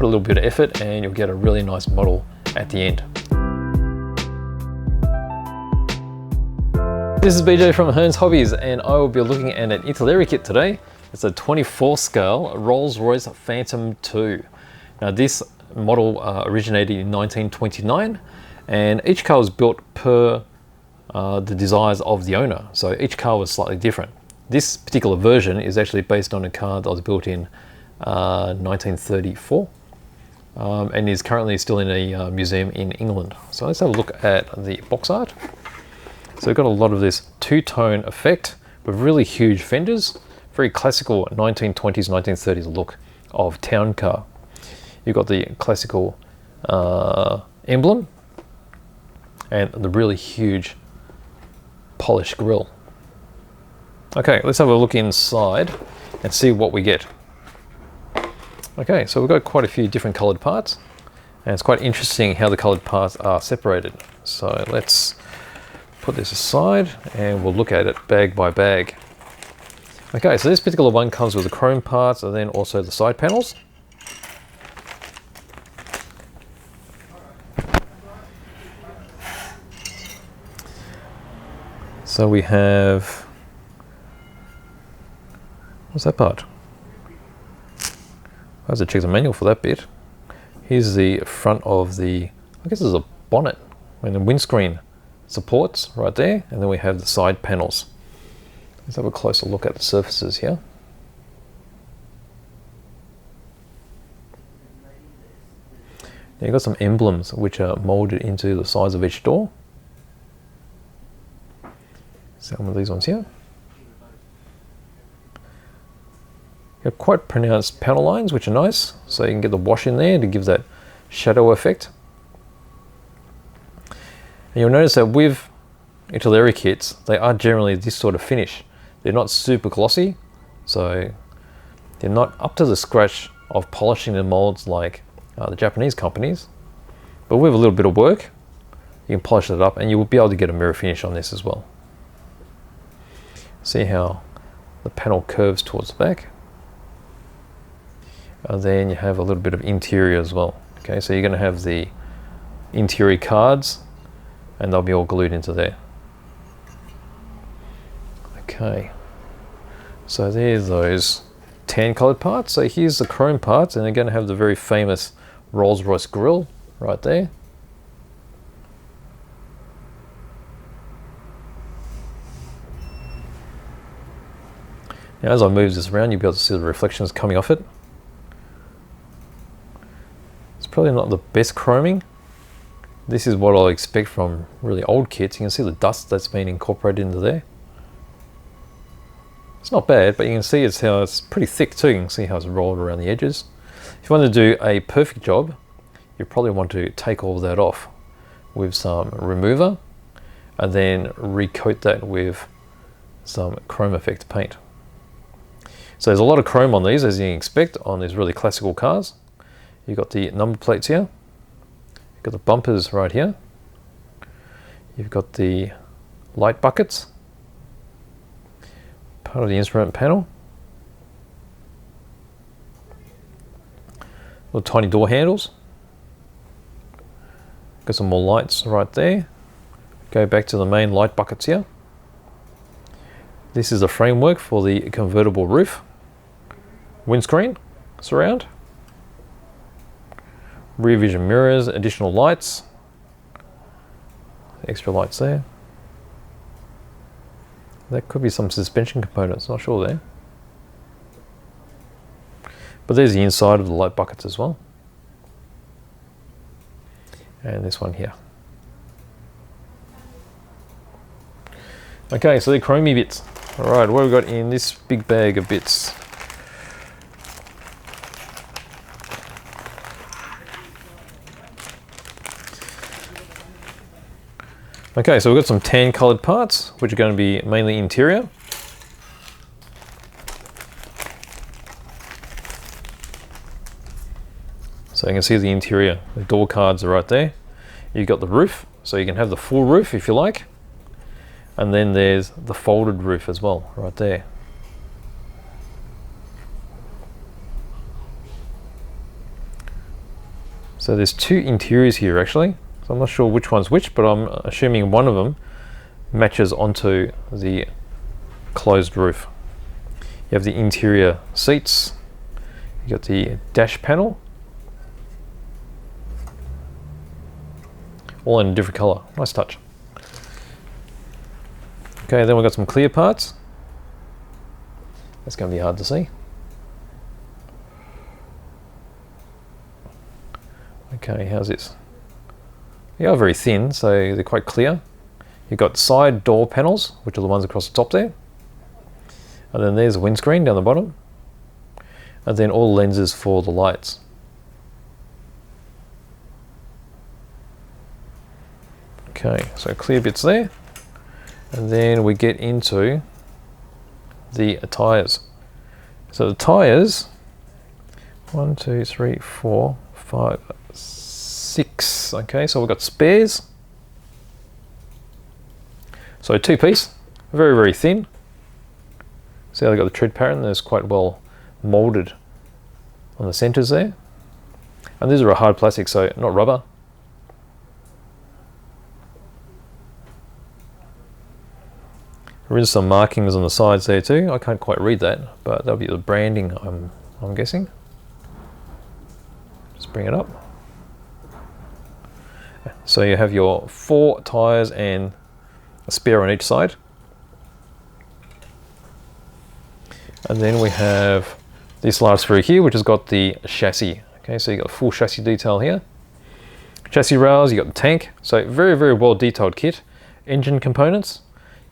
put a little bit of effort and you'll get a really nice model at the end. This is BJ from Hearns Hobbies, and I will be looking at an Italeri kit today. It's a 24 scale Rolls Royce Phantom II. Now this model originated in 1929, and each car was built per the desires of the owner. So each car was slightly different. This particular version is actually based on a car that was built in 1934 and is currently still in a museum in England. So let's have a look at the box art. So we've got a lot of this two-tone effect with really huge fenders, very classical 1920s, 1930s look of town car. You've got the classical emblem and the really huge polished grille. Okay, let's have a look inside and see what we get. Okay, so we've got quite a few different colored parts, and it's quite interesting how the colored parts are separated. So let's put this aside and we'll look at it bag by bag. Okay, so this particular one comes with the chrome parts and then also the side panels. So we have, what's that part? I have to check the manual for that bit. Here's the front of the, I guess it's a bonnet and the windscreen supports right there, and then we have the side panels. Let's have a closer look at the surfaces here. Now you've got some emblems which are molded into the sides of each door. Some of these ones here. You have quite pronounced panel lines which are nice, so you can get the wash in there to give that shadow effect. And you'll notice that with Italeri kits, they are generally this sort of finish. They're not super glossy, so they're not up to the scratch of polishing the molds like the Japanese companies. But with a little bit of work, you can polish it up and you will be able to get a mirror finish on this as well. See how the panel curves towards the back. And then you have a little bit of interior as well. Okay, so you're going to have the interior cards, and they'll be all glued into there. Okay, so there's those tan colored parts. So here's the chrome parts, and they're going to have the very famous Rolls Royce grille right there. Now as I move this around, you'll be able to see the reflections coming off it. It's probably not the best chroming. This is what I'll expect from really old kits. You can see the dust that's been incorporated into there. It's not bad, but you can see it's pretty thick too. You can see how it's rolled around the edges. If you want to do a perfect job, you probably want to take all of that off with some remover and then recoat that with some chrome effect paint. So there's a lot of chrome on these, as you can expect on these really classical cars. You've got the number plates here. You've got the bumpers right here. You've got the light buckets, part of the instrument panel. Little tiny door handles. Got some more lights right there. Go back to the main light buckets here. This is the framework for the convertible roof. Windscreen, surround. Rear vision mirrors, additional lights. Extra lights there. That could be some suspension components, not sure there. But there's the inside of the light buckets as well. And this one here. Okay, so the chromey bits. Alright, what have we got in this big bag of bits? Okay, so we've got some tan colored parts, which are going to be mainly interior. So you can see the interior, the door cards are right there. You've got the roof, so you can have the full roof if you like. And then there's the folded roof as well, right there. So there's two interiors here actually. So I'm not sure which one's which, but I'm assuming one of them matches onto the closed roof. You have the interior seats, you got the dash panel, all in a different color. Nice touch. Okay, then we've got some clear parts. That's going to be hard to see. Okay, how's this? They are very thin, so they're quite clear. You've got side door panels, which are the ones across the top there. And then there's a windscreen down the bottom. And then all lenses for the lights. Okay, so clear bits there. And then we get into the tyres. So the tyres, 1, 2, 3, 4, 5, 6. Okay, so we've got spares. So two piece, very, very thin. See how they've got the tread pattern that's quite well molded on the centers there. And these are a hard plastic, so not rubber. There is some markings on the sides there too. I can't quite read that, but that'll be the branding, I'm guessing. Just bring it up. So you have your 4 tyres and a spare on each side. And then we have this large screw here, which has got the chassis. Okay, so you got full chassis detail here. Chassis rails, you got the tank. So very, very well detailed kit. Engine components.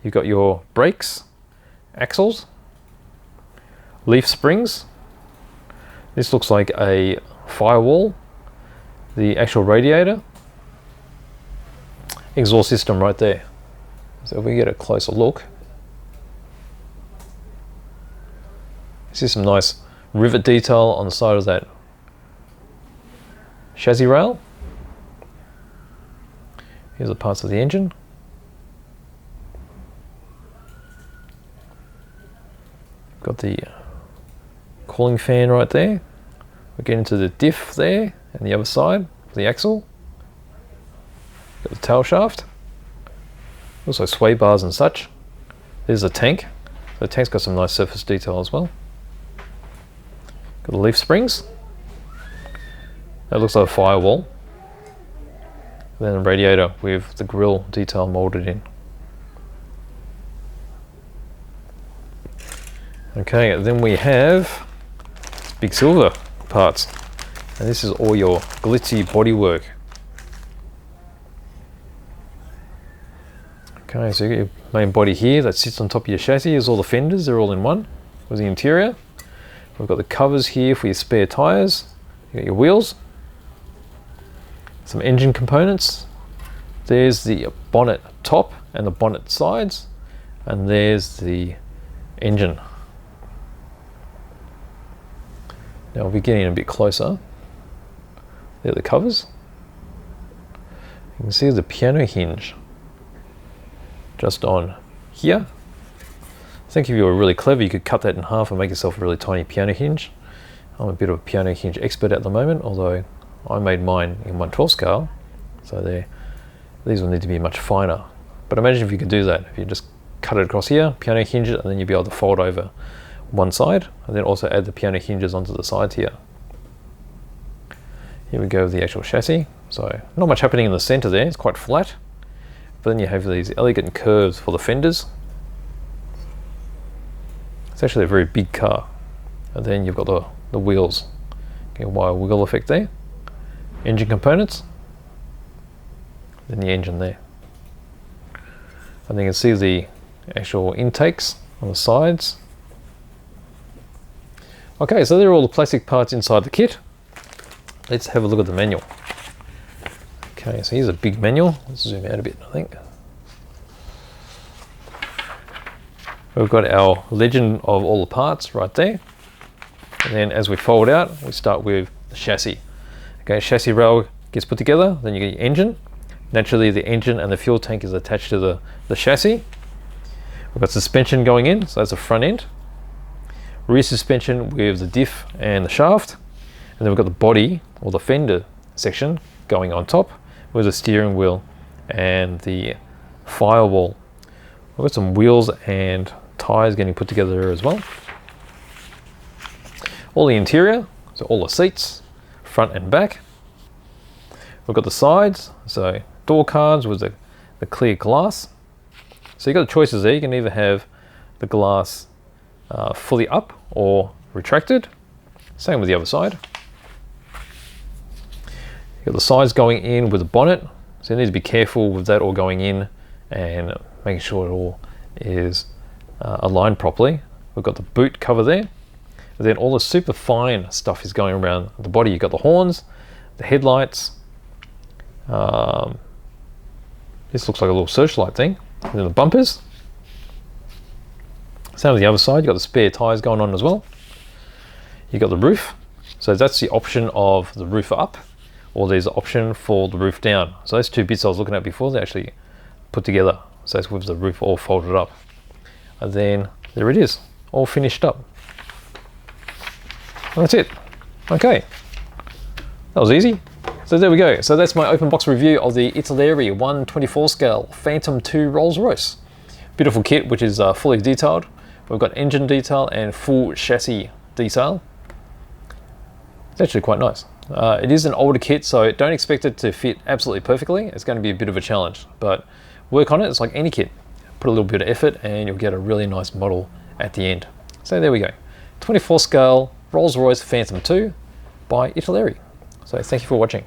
You've got your brakes, axles, leaf springs. This looks like a firewall. The actual radiator. Exhaust system right there. So if we get a closer look, see some nice rivet detail on the side of that chassis rail. Here's the parts of the engine. Got the cooling fan right there. We get into the diff there and the other side, the axle. Got the tail shaft. Also sway bars and such. There's the tank. The tank's got some nice surface detail as well. Got the leaf springs. That looks like a firewall. Then a radiator with the grille detail molded in. Okay, then we have big silver parts. And this is all your glitzy bodywork. Okay, so you get your main body here that sits on top of your chassis. Is all the fenders, they're all in one with the interior. We've got the covers here for your spare tyres. You got your wheels. Some engine components. There's the bonnet top and the bonnet sides. And there's the engine. Now we'll be getting a bit closer. There are the covers. You can see the piano hinge just on here. I think if you were really clever, you could cut that in half and make yourself a really tiny piano hinge. I'm a bit of a piano hinge expert at the moment, although I made mine in 1/12 scale, so these will need to be much finer. But imagine if you could do that. If you just cut it across here, piano hinge it, and then you'd be able to fold over one side, and then also add the piano hinges onto the sides here. Here we go with the actual chassis. So not much happening in the center there, it's quite flat. But then you have these elegant curves for the fenders. It's actually a very big car. And then you've got the wheels. Okay, wire wiggle effect there. Engine components. Then the engine there. And then you can see the actual intakes on the sides. Okay, so they're all the plastic parts inside the kit. Let's have a look at the manual. Okay, so here's a big manual. Let's zoom out a bit, I think. We've got our legend of all the parts right there. And then as we fold out, we start with the chassis. Okay, chassis rail gets put together, then you get your engine. Naturally, the engine and the fuel tank is attached to the chassis. We've got suspension going in, so that's the front end. Rear suspension with the diff and the shaft. And then we've got the body, or the fender section going on top with the steering wheel and the firewall. We've got some wheels and tires getting put together as well. All the interior, so all the seats, front and back. We've got the sides, so door cards with the clear glass. So you've got the choices there. You can either have the glass fully up or retracted. Same with the other side. You've got the sides going in with the bonnet. So you need to be careful with that all going in and making sure it all is aligned properly. We've got the boot cover there. And then all the super fine stuff is going around the body. You've got the horns, the headlights. This looks like a little searchlight thing. And then the bumpers. Same on the other side, you've got the spare tires going on as well. You've got the roof. So that's the option of the roof up, or there's an option for the roof down. So those two bits I was looking at before, they actually put together. So that's with the roof all folded up. And then there it is, all finished up. And that's it. Okay, that was easy. So there we go. So that's my open box review of the Italeri 1/24 scale Phantom II Rolls-Royce. Beautiful kit, which is fully detailed. We've got engine detail and full chassis detail. It's actually quite nice. It is an older kit, so don't expect it to fit absolutely perfectly. It's going to be a bit of a challenge, but work on it. It's like any kit. Put a little bit of effort and you'll get a really nice model at the end. So there we go. 24 scale Rolls-Royce Phantom II by Italeri. So thank you for watching.